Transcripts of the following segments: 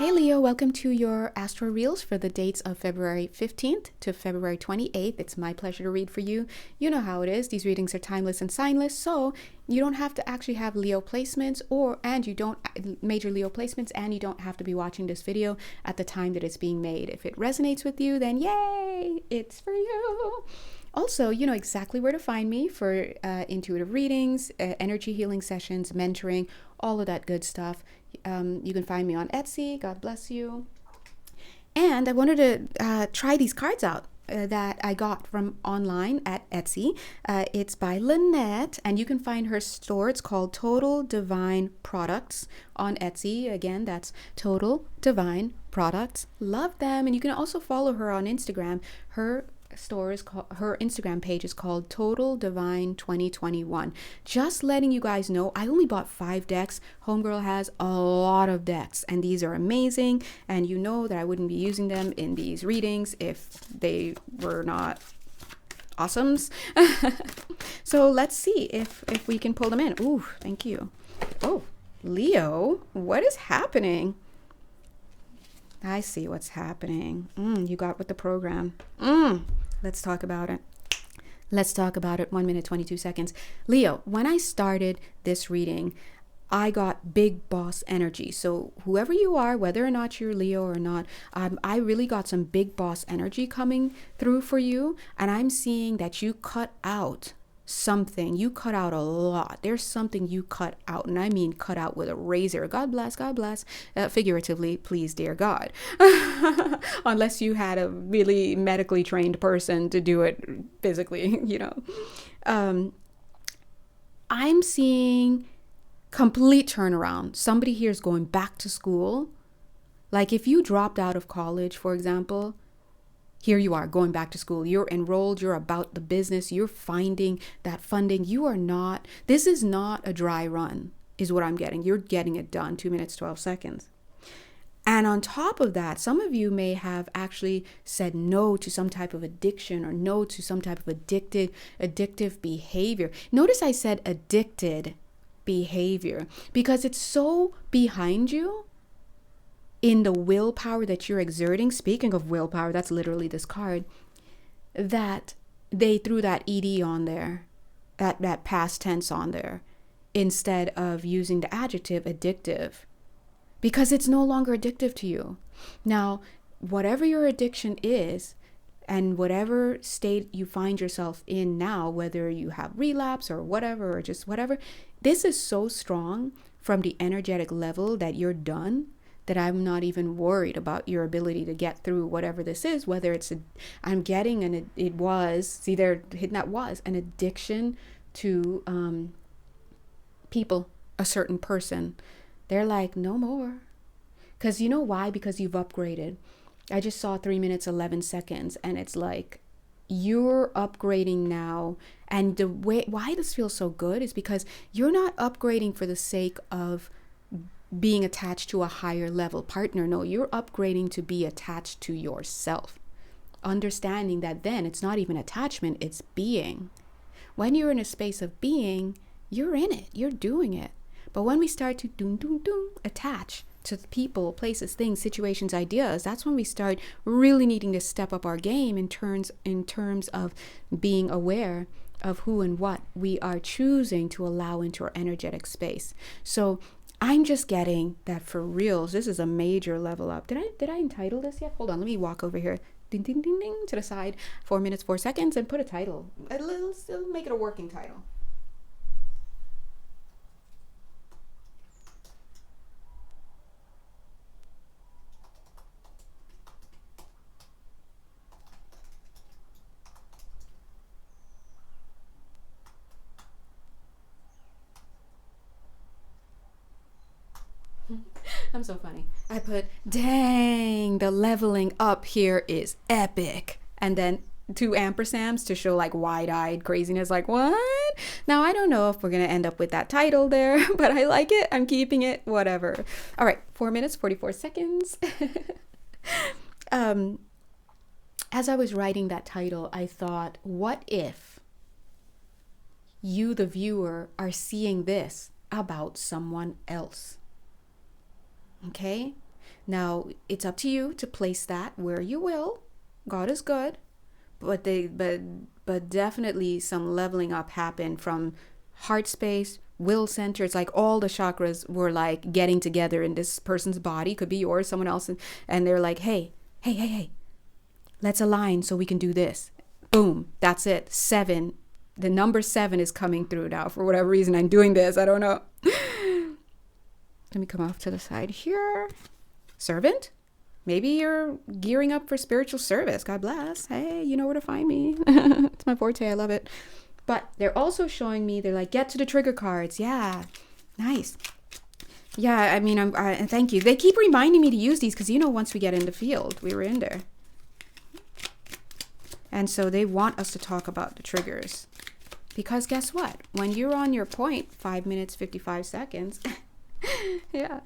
Hey Leo, welcome to your Astro Reels for the dates of February 15th to February 28th. It's my pleasure to read for you. You know how it is. These readings are timeless and signless, so you don't have to actually have Leo placements major Leo placements, and you don't have to be watching this video at the time that it's being made. If it resonates with you, then yay, it's for you. Also, you know exactly where to find me for intuitive readings, energy healing sessions, mentoring, all of that good stuff. You can find me on Etsy. God bless you. And I wanted to try these cards out that I got from online at Etsy. It's by Lynette, and you can find her store. It's called Total Divine Products on Etsy. Again, that's Total Divine Products. Love them. And you can also follow her on Instagram. Her Instagram page is called Total Divine 2021. Just letting you guys know, I only bought 5 decks. Homegirl has a lot of decks, and these are amazing, and you know that I wouldn't be using them in these readings if they were not awesomes. So let's see if we can pull them in. Ooh, thank you. Oh, Leo, what is happening? I see what's happening. You got with the program. Let's talk about it. Let's talk about it. 1 minute, 22 seconds. Leo, when I started this reading, I got big boss energy. So whoever you are, whether or not you're Leo or not, I really got some big boss energy coming through for you. And I'm seeing that you cut out something. You cut out a lot. There's something you cut out, and I mean cut out with a razor. God bless, figuratively, please, dear God. Unless you had a really medically trained person to do it physically, you know. I'm seeing complete turnaround. Somebody here is going back to school. Like if you dropped out of college, for example, here you are going back to school. You're enrolled. You're about the business. You're finding that funding. This is not a dry run, is what I'm getting. You're getting it done. 2 minutes, 12 seconds. And on top of that, some of you may have actually said no to some type of addiction or no to some type of addictive behavior. Notice I said addicted behavior because it's so behind you in the willpower that you're exerting. Speaking of willpower, that's literally this card, that they threw that ed on there, that past tense on there, instead of using the adjective addictive, because it's no longer addictive to you. Now, whatever your addiction is, and whatever state you find yourself in now, whether you have relapse or whatever, or just whatever, this is so strong from the energetic level that you're done, that I'm not even worried about your ability to get through whatever this is, whether it's I'm getting they're hitting that was an addiction to people, a certain person. They're like, no more. Because you know why? Because you've upgraded. I just saw 3 minutes, 11 seconds, and it's like, you're upgrading now. And the way, why this feels so good is because you're not upgrading for the sake of being attached to a higher level partner. No, you're upgrading to be attached to yourself. Understanding that then it's not even attachment, it's being. When you're in a space of being, you're in it, you're doing it. But when we start to attach to people, places, things, situations, ideas, that's when we start really needing to step up our game in terms of being aware of who and what we are choosing to allow into our energetic space. So I'm just getting that for reals. This is a major level up. Did I entitle this yet? Hold on, let me walk over here. Ding, ding, ding, ding, to the side. 4 minutes, 4 seconds, and put a title. Still make it a working title. I'm so funny. I put, dang, the leveling up here is epic. And then 2 ampersands to show like wide-eyed craziness, like what? Now, I don't know if we're going to end up with that title there, but I like it. I'm keeping it, whatever. All right, 4 minutes, 44 seconds. As I was writing that title, I thought, what if you, the viewer, are seeing this about someone else? Okay? Now, it's up to you to place that where you will. God is good. But definitely some leveling up happened from heart space, will center. It's like all the chakras were like getting together in this person's body. Could be yours, someone else. And they're like, hey, let's align so we can do this. Boom. That's it. 7. The number 7 is coming through now. For whatever reason, I'm doing this. I don't know. Let me come off to the side here. Servant? Maybe you're gearing up for spiritual service. God bless. Hey, you know where to find me. It's my forte. I love it. But they're also showing me, they're like, get to the trigger cards. Yeah. Nice. Yeah, I mean, thank you. They keep reminding me to use these because, once we get in the field, we were in there. And so they want us to talk about the triggers. Because guess what? When you're on your point, 5 minutes, 55 seconds. Yeah.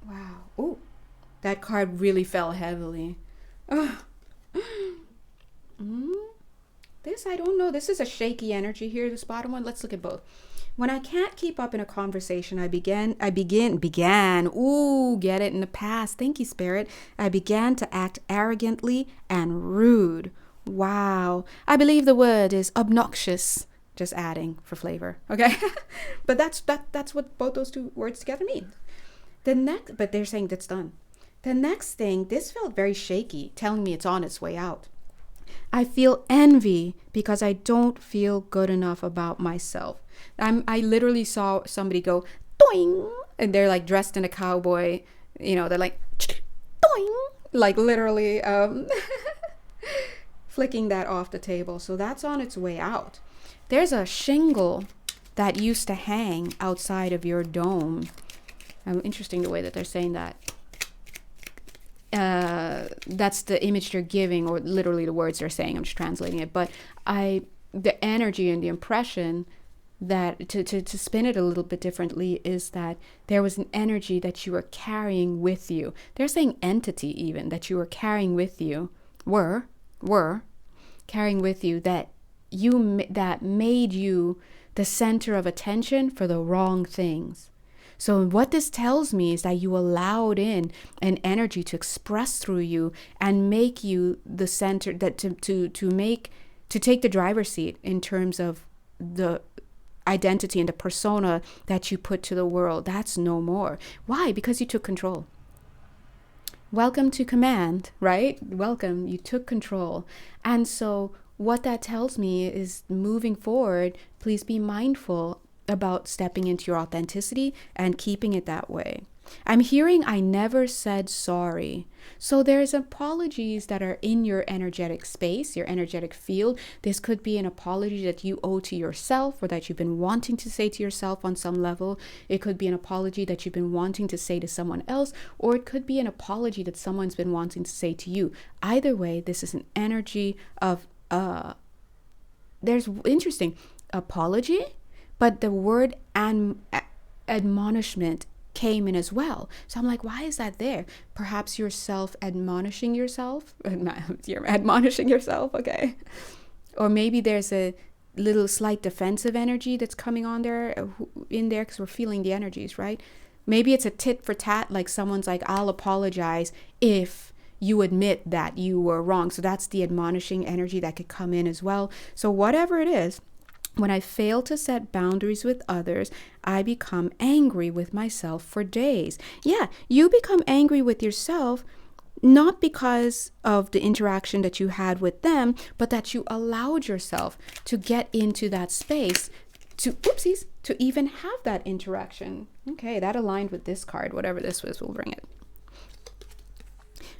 Wow. Ooh. That card really fell heavily. This, I don't know. This is a shaky energy here, this bottom one. Let's look at both. When I can't keep up in a conversation, ooh, get it in the past. Thank you, Spirit. I began to act arrogantly and rude. Wow. I believe the word is obnoxious. Just adding for flavor. Okay. But that's what both those two words together mean. But they're saying that's done. The next thing, this felt very shaky, telling me it's on its way out. I feel envy because I don't feel good enough about myself. I literally saw somebody go, doing, and they're like dressed in a cowboy, they're like, doing, like literally flicking that off the table. So that's on its way out. There's a shingle that used to hang outside of your dome. Interesting the way that they're saying that. That's the image they're giving, or literally the words they're saying. I'm just translating it. But the energy and the impression that to spin it a little bit differently is that there was an energy that you were carrying with you. They're saying entity even that you were carrying with you, were carrying with you that made you the center of attention for the wrong things. So what this tells me is that you allowed in an energy to express through you and make you the center, that to take the driver's seat in terms of the identity and the persona that you put to the world. That's no more. Why? Because you took control. Welcome to command, right? Welcome. You took control. And so what that tells me is, moving forward, please be mindful about stepping into your authenticity and keeping it that way. I'm hearing I never said sorry. So there's apologies that are in your energetic space, your energetic field. This could be an apology that you owe to yourself, or that you've been wanting to say to yourself on some level. It could be an apology that you've been wanting to say to someone else, or it could be an apology that someone's been wanting to say to you. Either way, this is an energy of there's interesting apology, but the word admonishment came in as well. So I'm like, why is that there? Perhaps you're admonishing yourself. You're admonishing yourself, okay? Or maybe there's a little slight defensive energy that's coming on there, because we're feeling the energies, right? Maybe it's a tit for tat, like someone's like, I'll apologize if you admit that you were wrong. So that's the admonishing energy that could come in as well. So whatever it is, when I fail to set boundaries with others, I become angry with myself for days. Yeah, you become angry with yourself, not because of the interaction that you had with them, but that you allowed yourself to get into that space to even have that interaction. Okay, that aligned with this card. Whatever this was, we'll bring it.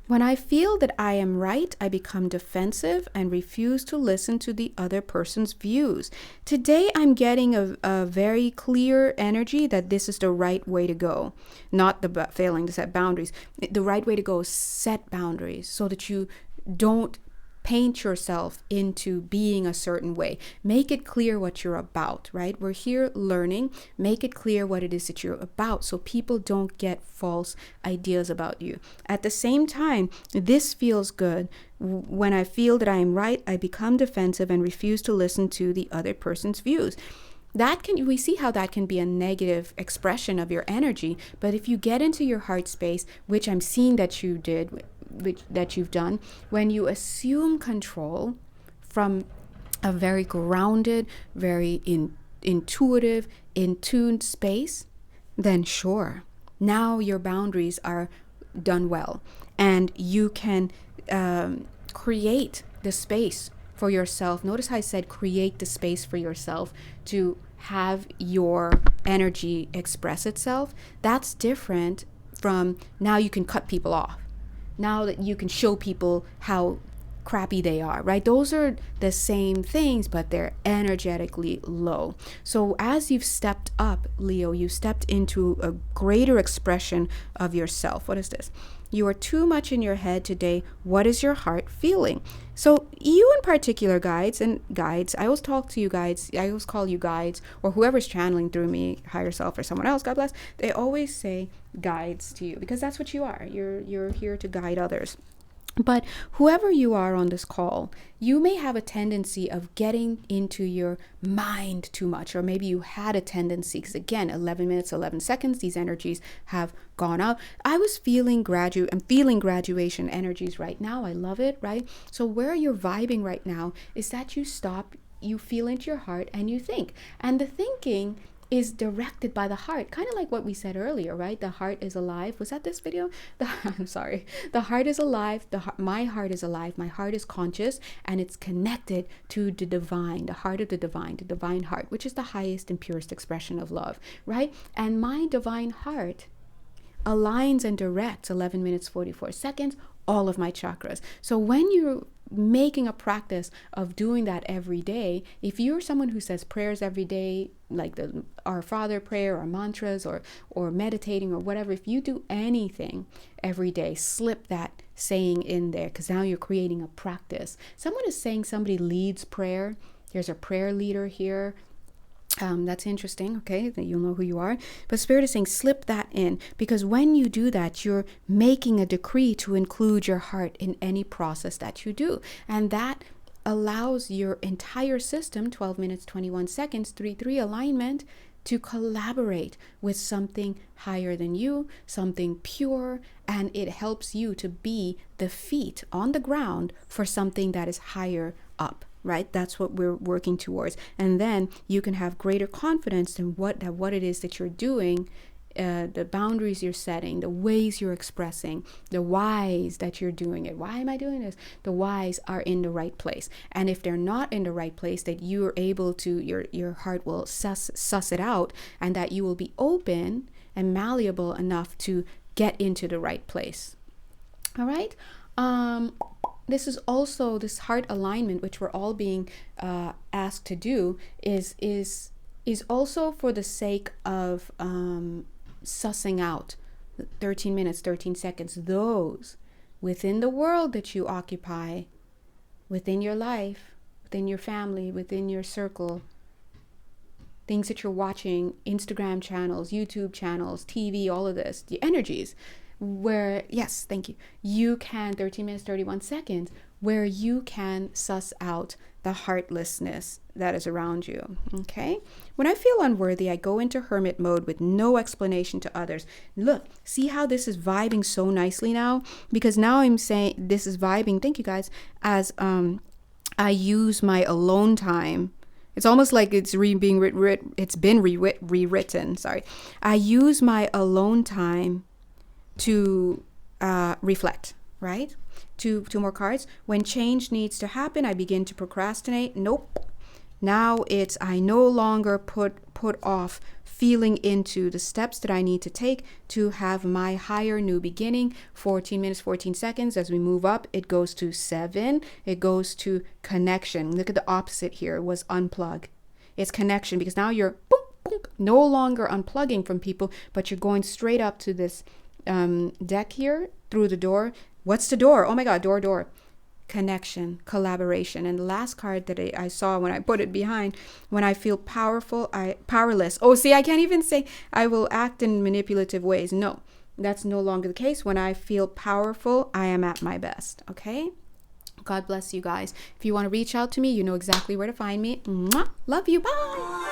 When I feel that I am right, I become defensive and refuse to listen to the other person's views. Today, I'm getting a very clear energy that this is the right way to go. Not the failing to set boundaries. The right way to go is set boundaries so that you don't paint yourself into being a certain way. Make it clear what you're about, right? We're here learning. Make it clear what it is that you're about so people don't get false ideas about you. At the same time, this feels good. When I feel that I am right, I become defensive and refuse to listen to the other person's views. we see how that can be a negative expression of your energy. But if you get into your heart space, which I'm seeing that you did, that you've done, when you assume control from a very grounded, very intuitive, in tuned space, then sure, now your boundaries are done well, and you can create the space for yourself. Notice how I said create the space for yourself to have your energy express itself. That's different from now you can cut people off. Now that you can show people how crappy they are, right? Those are the same things, but they're energetically low. So as you've stepped up, Leo, you stepped into a greater expression of yourself. What is this? You are too much in your head today. What is your heart feeling? So you in particular, guides, I always talk to you guides, I always call you guides, or whoever's channeling through me, higher self or someone else, God bless, they always say guides to you, because that's what you are. You're here to guide others. But whoever you are on this call, you may have a tendency of getting into your mind too much, or maybe you had a tendency, because again, 11 minutes, 11 seconds, these energies have gone out. I'm feeling graduation energies right now. I love it, right? So where you're vibing right now is that you stop, you feel into your heart, and you think. And the thinking is directed by the heart, kind of like what we said earlier, right? The heart is alive. Was that this video? I'm sorry. The heart is alive. My heart is alive. My heart is conscious, and it's connected to the divine, the heart of the divine heart, which is the highest and purest expression of love, right? And my divine heart aligns and directs 11 minutes, 44 seconds, all of my chakras. So when you're making a practice of doing that every day, if you're someone who says prayers every day, like the Our Father prayer or mantras or meditating or whatever, if you do anything every day, slip that saying in there, because now you're creating a practice. Someone is saying somebody leads prayer. There's a prayer leader here. That's interesting. Okay, that you'll know who you are. But Spirit is saying slip that in, because when you do that, you're making a decree to include your heart in any process that you do, and that allows your entire system, 12 minutes 21 seconds 3-3 alignment, to collaborate with something higher than you, something pure, and it helps you to be the feet on the ground for something that is higher up. Right? That's what we're working towards. And then you can have greater confidence in what it is that you're doing, the boundaries you're setting, the ways you're expressing, the whys that you're doing it. Why am I doing this? The whys are in the right place. And if they're not in the right place, that you're able to, your heart will suss it out, and that you will be open and malleable enough to get into the right place. All right? This is also, this heart alignment, which we're all being asked to do, is also for the sake of sussing out 13 minutes, 13 seconds, those within the world that you occupy, within your life, within your family, within your circle, things that you're watching, Instagram channels, YouTube channels, TV, all of this, the energies. Where, yes, thank you, you can, 13 minutes, 31 seconds, where you can suss out the heartlessness that is around you, okay? When I feel unworthy, I go into hermit mode with no explanation to others. Look, see how this is vibing so nicely now? Because now I'm saying this is vibing, thank you guys, as I use my alone time. It's almost like it's been rewritten, sorry. I use my alone time to reflect, right? Two more cards. When change needs to happen, I begin to procrastinate. Nope. Now it's I no longer put off feeling into the steps that I need to take to have my higher new beginning. 14 minutes, 14 seconds. As we move up, it goes to 7. It goes to connection. Look at the opposite here. It was unplug. It's connection, because now you're boom, boom, no longer unplugging from people, but you're going straight up to this deck here through the door. What's the door? Oh my God, door. Connection, collaboration. And the last card that I saw when I put it behind, when I feel powerless. Oh, see, I can't even say I will act in manipulative ways. No, that's no longer the case. When I feel powerful, I am at my best. Okay? God bless you guys. If you want to reach out to me, you know exactly where to find me. Mwah! Love you. Bye.